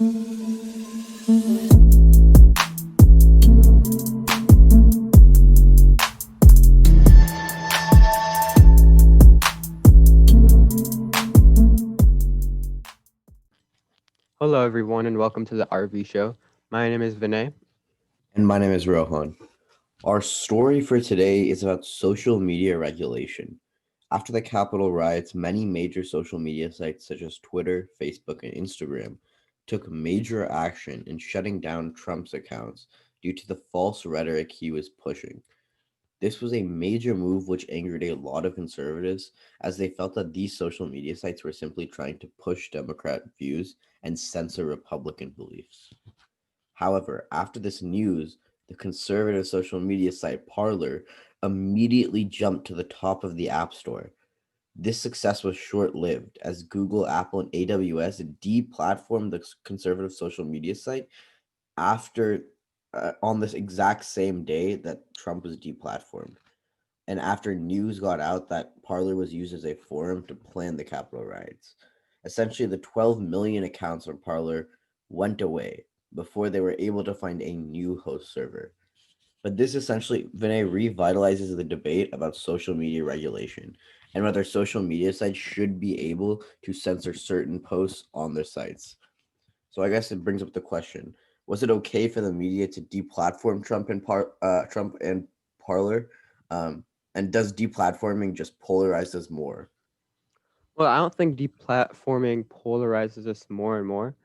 Hello, everyone, and welcome to the RV Show. My name is Vinay. And my name is Rohan. Our story for today is about social media regulation. After the Capitol riots, many major social media sites such as Twitter, Facebook, and Instagram took major action in shutting down Trump's accounts due to the false rhetoric he was pushing. This was a major move which angered a lot of conservatives as they felt that these social media sites were simply trying to push Democrat views and censor Republican beliefs. However, after this news, the conservative social media site Parler immediately jumped to the top of the App Store. This success was short lived as Google, Apple, and AWS deplatformed the conservative social media site after on this exact same day that Trump was deplatformed. And after news got out that Parler was used as a forum to plan the Capitol riots. Essentially, the 12 million accounts of Parler went away before they were able to find a new host server. But this essentially, Vinay, revitalizes the debate about social media regulation and whether social media sites should be able to censor certain posts on their sites. So I guess it brings up the question: was it okay for the media to deplatform Trump and Parler? Um, and does deplatforming just polarize us more? Well, I don't think deplatforming polarizes us more and more.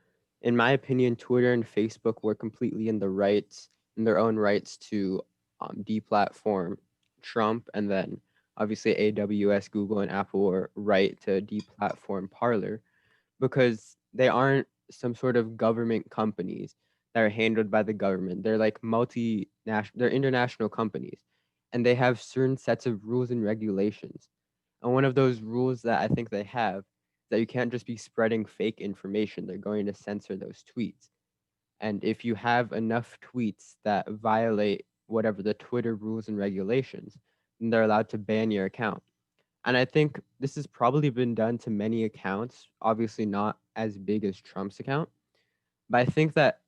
In my opinion, Twitter and Facebook were completely in their own rights to deplatform Trump, and then obviously AWS, Google, and Apple were right to deplatform Parler because they aren't some sort of government companies that are handled by the government. They're like multinational, they're international companies, and they have certain sets of rules and regulations. And one of those rules that I think they have is that you can't just be spreading fake information. They're going to censor those tweets. And if you have enough tweets that violate whatever the Twitter rules and regulations, then they're allowed to ban your account. And I think this has probably been done to many accounts, obviously not as big as Trump's account. But I think that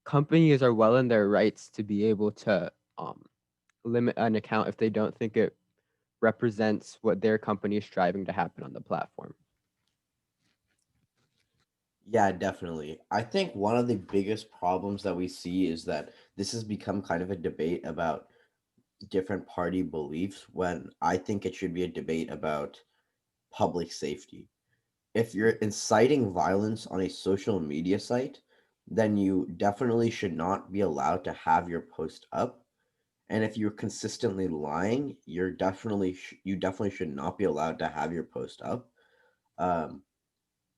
companies are well in their rights to be able to limit an account if they don't think it represents what their company is striving to happen on the platform. Yeah, definitely. I think one of the biggest problems that we see is that this has become kind of a debate about different party beliefs when I think it should be a debate about public safety. If you're inciting violence on a social media site, then you definitely should not be allowed to have your post up. And if you're consistently lying, you definitely should not be allowed to have your post up. Um,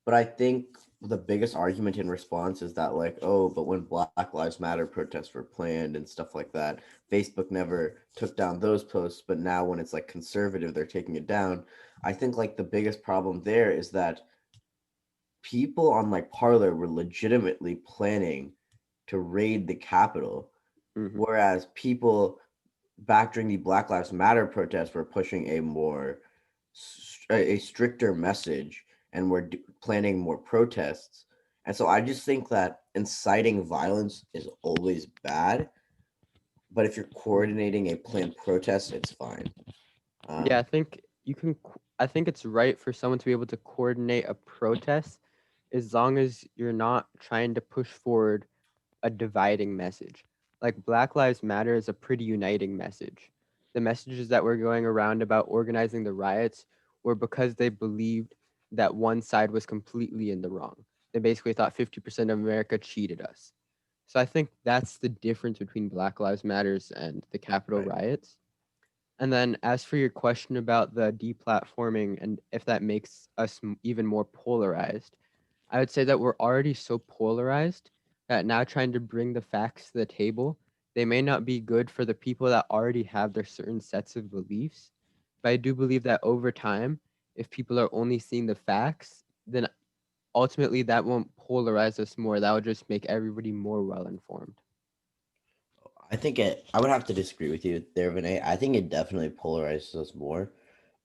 but I think the biggest argument in response is that, like, oh, but when Black Lives Matter protests were planned and stuff like that, Facebook never took down those posts. But now when it's like conservative, they're taking it down. I think like the biggest problem there is that people on like Parler were legitimately planning to raid the Capitol, Hmm. whereas people back during the Black Lives Matter protests were pushing a stricter message and were planning more protests. And so I just think that inciting violence is always bad, but if you're coordinating a planned protest, it's fine. Yeah, I Um, think you can. I think it's right for someone to be able to coordinate a protest as long as you're not trying to push forward a dividing message. Like Black Lives Matter is a pretty uniting message. The messages that were going around about organizing the riots were because they believed that one side was completely in the wrong. They basically thought 50% of America cheated us. So I think that's the difference between Black Lives Matters and the Capitol right. riots. And then as for your question about the deplatforming and if that makes us even more polarized, I would say that we're already so polarized that now trying to bring the facts to the table, they may not be good for the people that already have their certain sets of beliefs. But I do believe that over time, if people are only seeing the facts, then ultimately that won't polarize us more. That will just make everybody more well informed. I would have to disagree with you there, Vinay. I think it definitely polarizes us more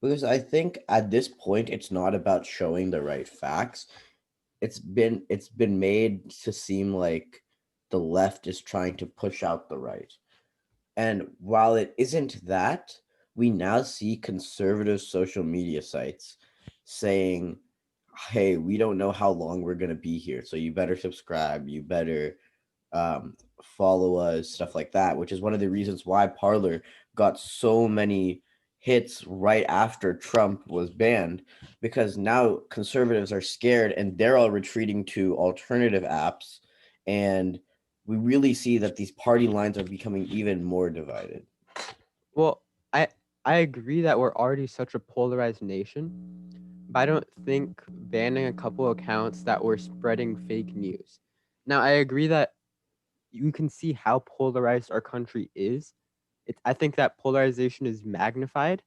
because I think at this point, it's not about showing the right facts. it's been made to seem like the left is trying to push out the right. And while it isn't that, we now see conservative social media sites saying, hey, we don't know how long we're going to be here. So you better subscribe. You better follow us, stuff like that, which is one of the reasons why Parler got so many hits right after Trump was banned, because now conservatives are scared and they're all retreating to alternative apps. And we really see that these party lines are becoming even more divided. Well, I I agree that we're already such a polarized nation, but I don't think banning a couple accounts that were spreading fake news. Now, I agree that you can see how polarized our country is. I think that polarization is magnified,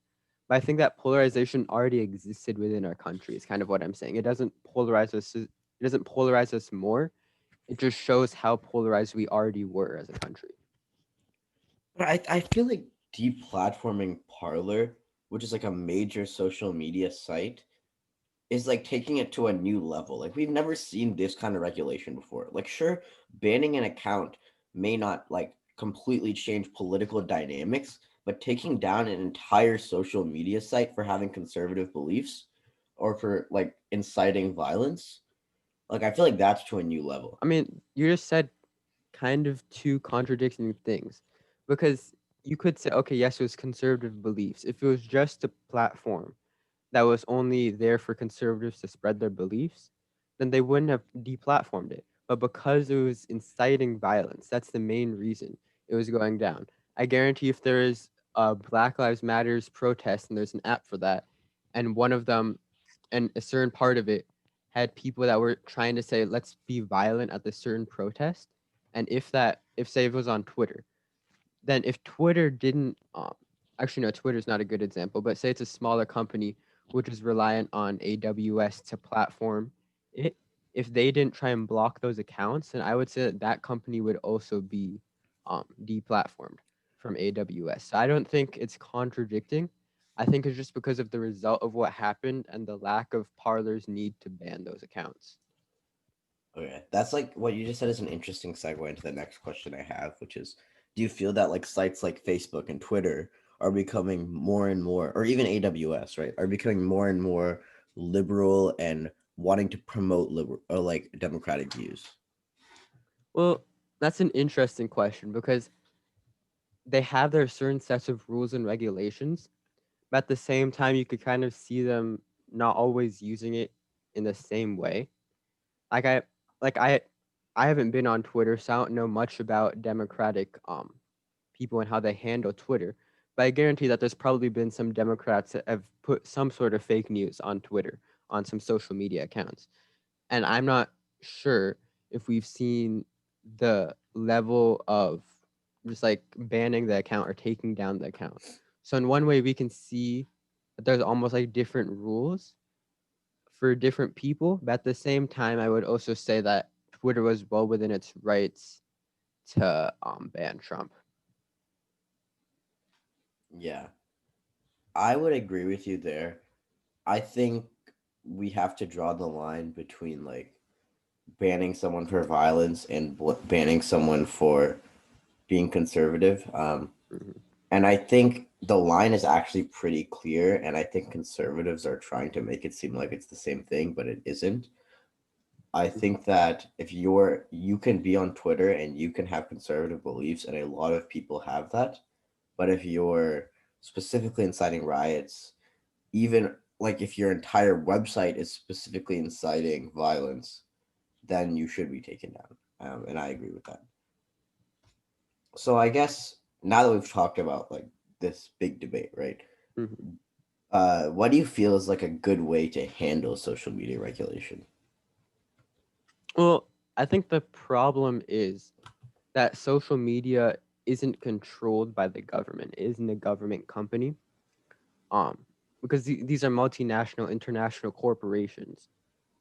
but I think that polarization already existed within our country. Is kind of what I'm saying. It doesn't polarize us. It doesn't polarize us more. It just shows how polarized we already were as a country. But I feel like deplatforming Parler, which is like a major social media site, is like taking it to a new level. Like we've never seen this kind of regulation before. Like sure, banning an account may not like completely change political dynamics, but taking down an entire social media site for having conservative beliefs or for like inciting violence, like I feel like that's to a new level. I mean, you just said kind of two contradicting things because you could say, okay, yes, it was conservative beliefs. If it was just a platform that was only there for conservatives to spread their beliefs, then they wouldn't have deplatformed it. But because it was inciting violence, that's the main reason it was going down. I guarantee if there is a Black Lives Matters protest and there's an app for that, and one of them and a certain part of it had people that were trying to say, let's be violent at this certain protest. And if say it was on Twitter, then if Twitter didn't, actually no, Twitter's not a good example, but say it's a smaller company which is reliant on AWS to platform it. If they didn't try and block those accounts, then I would say that that company would also be deplatformed from AWS. So I don't think it's contradicting. I think it's just because of the result of what happened and the lack of Parler's need to ban those accounts. Okay, that's like what you just said is an interesting segue into the next question I have, which is, do you feel that like sites like Facebook and Twitter are becoming more and more, or even AWS, right, are becoming more and more liberal and wanting to promote liberal or like democratic views? Well, that's an interesting question because they have their certain sets of rules and regulations, but at the same time, you could kind of see them not always using it in the same way. Like I, like I haven't been on Twitter, so I don't know much about Democratic people and how they handle Twitter. But I guarantee that there's probably been some Democrats that have put some sort of fake news on Twitter on some social media accounts, and I'm not sure if we've seen the level of just like banning the account or taking down the account. So in one way, we can see that there's almost like different rules for different people, but at the same time, I would also say that Twitter was well within its rights to ban Trump. Yeah, I would agree with you there. I think we have to draw the line between like banning someone for violence and banning someone for being conservative. Mhm. And I think the line is actually pretty clear. And I think conservatives are trying to make it seem like it's the same thing, but it isn't. I think that if you can be on Twitter and you can have conservative beliefs, and a lot of people have that. But if you're specifically inciting riots, even like if your entire website is specifically inciting violence, then you should be taken down. And I agree with that. So I guess now that we've talked about like this big debate, right? Mhm. What do you feel is like a good way to handle social media regulation? Well, I think the problem is that social media isn't controlled by the government. It isn't a government company. Um, because these are multinational, international corporations.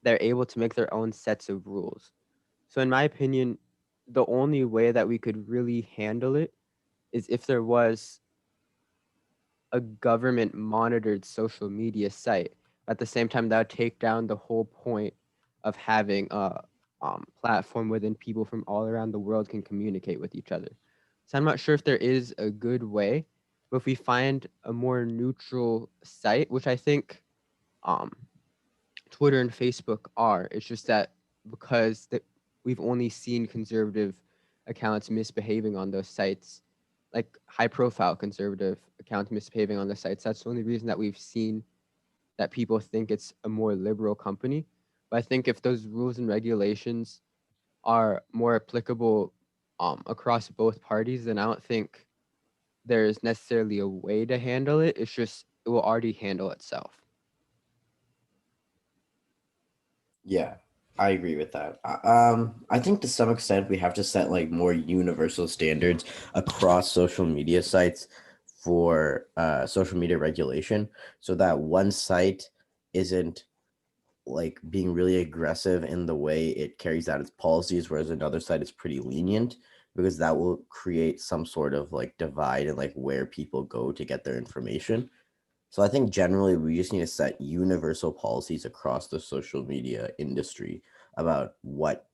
They're able to make their own sets of rules. So, in my opinion, the only way that we could really handle it is if there was a government monitored social media site. At the same time, that would take down the whole point of having a platform within people from all around the world can communicate with each other. So I'm not sure if there is a good way, but if we find a more neutral site, which I think um, Twitter and Facebook are, it's just that because we've only seen conservative accounts misbehaving on those sites, like high profile conservative accounts misbehaving on the sites. That's the only reason that we've seen that people think it's a more liberal company. But I think if those rules and regulations are more applicable across both parties, then I don't think there's necessarily a way to handle it. It's just it will already handle itself. Yeah, I agree with that. I think to some extent we have to set like more universal standards across social media sites for social media regulation, so that one site isn't like being really aggressive in the way it carries out its policies, whereas another site is pretty lenient, because that will create some sort of like divide in like where people go to get their information. So I think generally we just need to set universal policies across the social media industry about what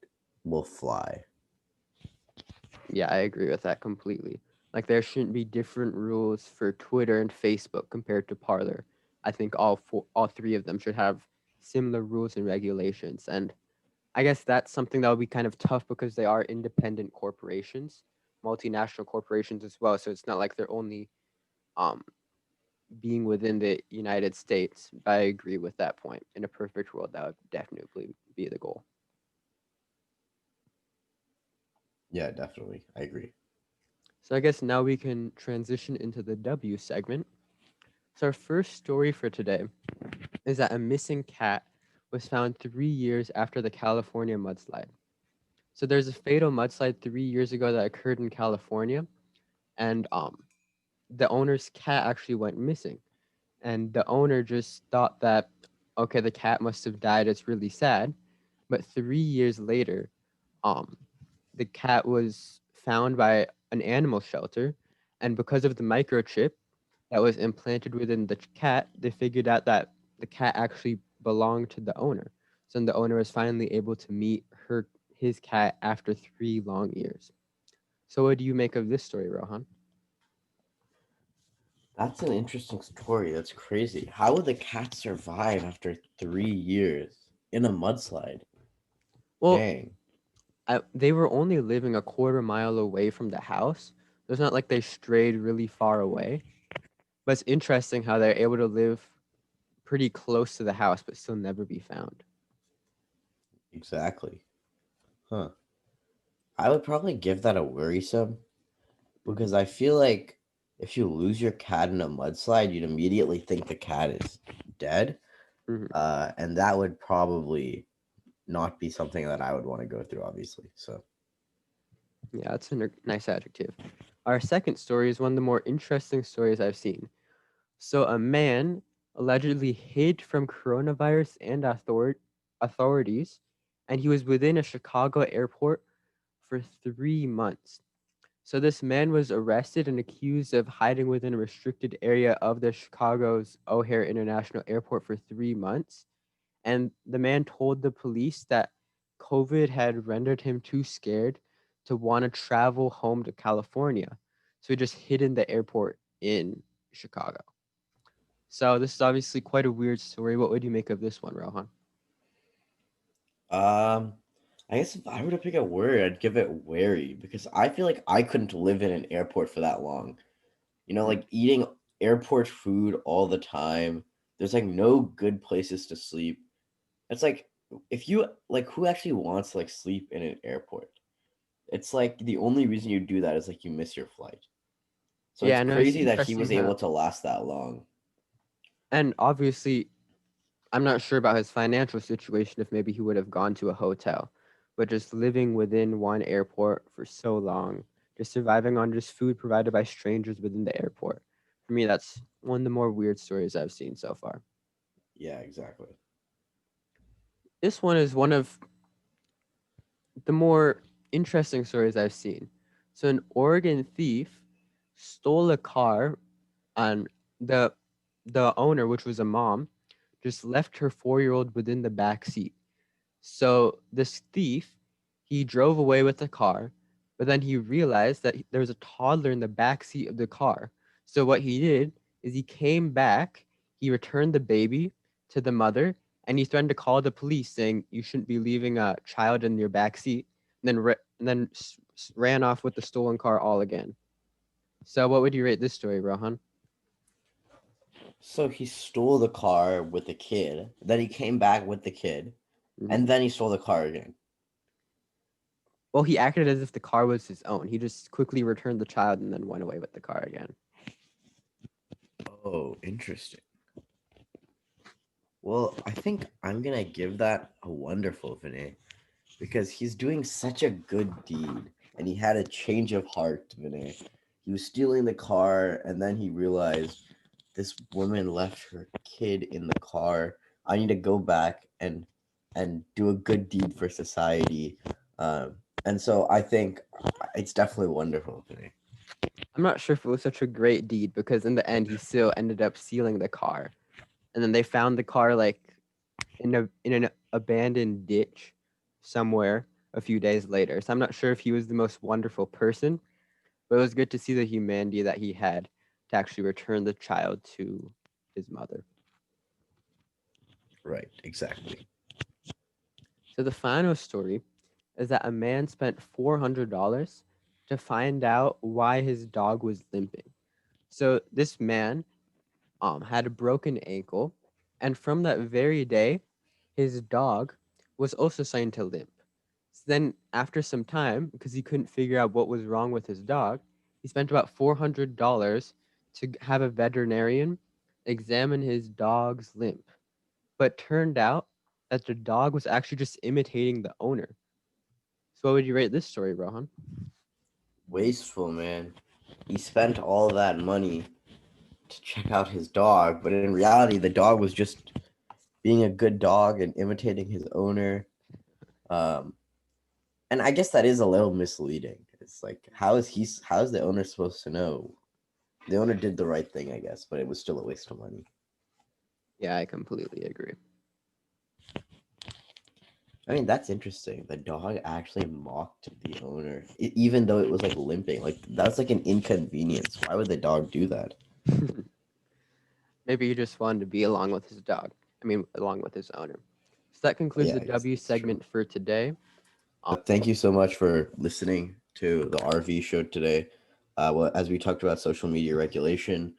will fly. Yeah, I agree with that completely. Like there shouldn't be different rules for Twitter and Facebook compared to Parler. I think all three of them should have similar rules and regulations. And I guess that's something that will be kind of tough because they are independent corporations, multinational corporations as well. So it's not like they're only um, being within the United States. But I agree with that point. In a perfect world, that would definitely be the goal. Yeah, definitely. I agree. So I guess now we can transition into the W segment. So our first story for today is that a missing cat was found 3 years after the California mudslide. So there's a fatal mudslide 3 years ago that occurred in California, and the owner's cat actually went missing. And the owner just thought that, okay, the cat must have died. It's really sad. But 3 years later, um, the cat was found by an animal shelter, and because of the microchip that was implanted within the cat, they figured out that the cat actually belonged to the owner. So then the owner was finally able to meet his cat after 3 long years. So what do you make of this story, Rohan? That's an interesting story. That's crazy. How would the cat survive after 3 years in a mudslide? Well, Dang. they were only living a quarter mile away from the house. So it's not like they strayed really far away. But it's interesting how they're able to live pretty close to the house but still never be found. Exactly. Huh. I would probably give that a worrisome, Hmm. because I feel like if you lose your cat in a mudslide, you'd immediately think the cat is dead. Hmm. And that would probably not be something that I would want to go through, obviously. So, Yeah, that's a nice adjective. Our second story is one of the more interesting stories I've seen. So, a man allegedly hid from coronavirus and authorities, and he was within a Chicago airport for 3 months. So, this man was arrested and accused of hiding within a restricted area of the Chicago's O'Hare International Airport for 3 months. And the man told the police that COVID had rendered him too scared to want to travel home to California. So he just hid in the airport in Chicago. So this is obviously quite a weird story. What would you make of this one, Rohan? um, I guess if I were to pick a word, I'd give it wary, because I feel like I couldn't live in an airport for that long. Mm. Like eating airport food all the time. There's like no good places to sleep. It's like, if you like, who actually wants to like sleep in an airport? It's like the only reason you do that is like you miss your flight. So it's Yeah, no, it's crazy that he interesting was how, able to last that long. and obviously, I'm not sure about his financial situation if maybe he would have gone to a hotel, but just living within one airport for so long, just surviving on just food provided by strangers within the airport. For me, that's one of the more weird stories I've seen so far. Yeah, exactly. This one is one of the more interesting stories I've seen. So, an Oregon thief stole a car, and the the owner, which was a mom, just left her 4-year-old within the back seat. So this thief, he drove away with the car, but then he realized that there was a toddler in the back seat of the car. So what he did is he came back, he returned the baby to the mother, and he threatened to call the police, saying you shouldn't be leaving a child in your back seat, and then ran off with the stolen car all again. So what would you rate this story, Rohan? So he stole the car with the kid. Then he came back with the kid, and then he stole the car again. Well, he acted as if the car was his own. He just quickly returned the child and then went away with the car again. Oh, interesting. Well, I think I'm gonna give that a wonderful, Vinay, because he's doing such a good deed, and he had a change of heart, Vinay. He was stealing the car, and then he realized this woman left her kid in the car. I need to go back and do a good deed for society. And so I think it's definitely wonderful, Vinay. I'm not sure if it was such a great deed because in the end he still ended up stealing the car. And then they found the car like in an abandoned ditch somewhere a few days later. So I'm not sure if he was the most wonderful person, but it was good to see the humanity that he had to actually return the child to his mother. Right, exactly. So the final story is that a man spent $400 to find out why his dog was limping. So this man had a broken ankle, and from that very day, his dog was also starting to limp. So then, after some time, because he couldn't figure out what was wrong with his dog, he spent about $400 to have a veterinarian examine his dog's limp. But turned out that the dog was actually just imitating the owner. So, what would you rate this story, Rohan? Wasteful, man. He spent all that money to check out his dog, but in reality, the dog was just being a good dog and imitating his owner. And I guess that is a little misleading. It's like, how is the owner supposed to know? The owner did the right thing, I guess, but it was still a waste of money. Yeah, I completely agree. I mean, that's interesting. The dog actually mocked the owner, even though it was like limping. Like, that's like an inconvenience. Why would the dog do that? Maybe he just wanted to be along with his dog. Along with his owner. So that concludes Yeah, the W it's true. segment for today. Thank you so much for listening to the RV show today. Well, as we talked about social media regulation,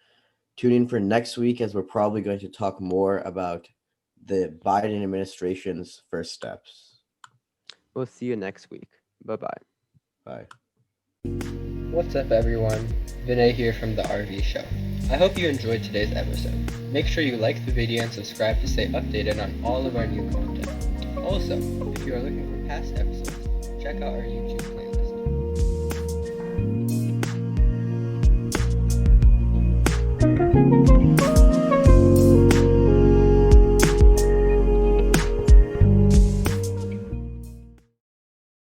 tune in for next week as we're probably going to talk more about the Biden administration's first steps. We'll see you next week. Bye-bye. Bye. What's up, everyone? Vinay here from the RV Show. I hope you enjoyed today's episode. Make sure you like the video and subscribe to stay updated on all of our new content. Also, if you are looking for past episodes, check out our YouTube playlist.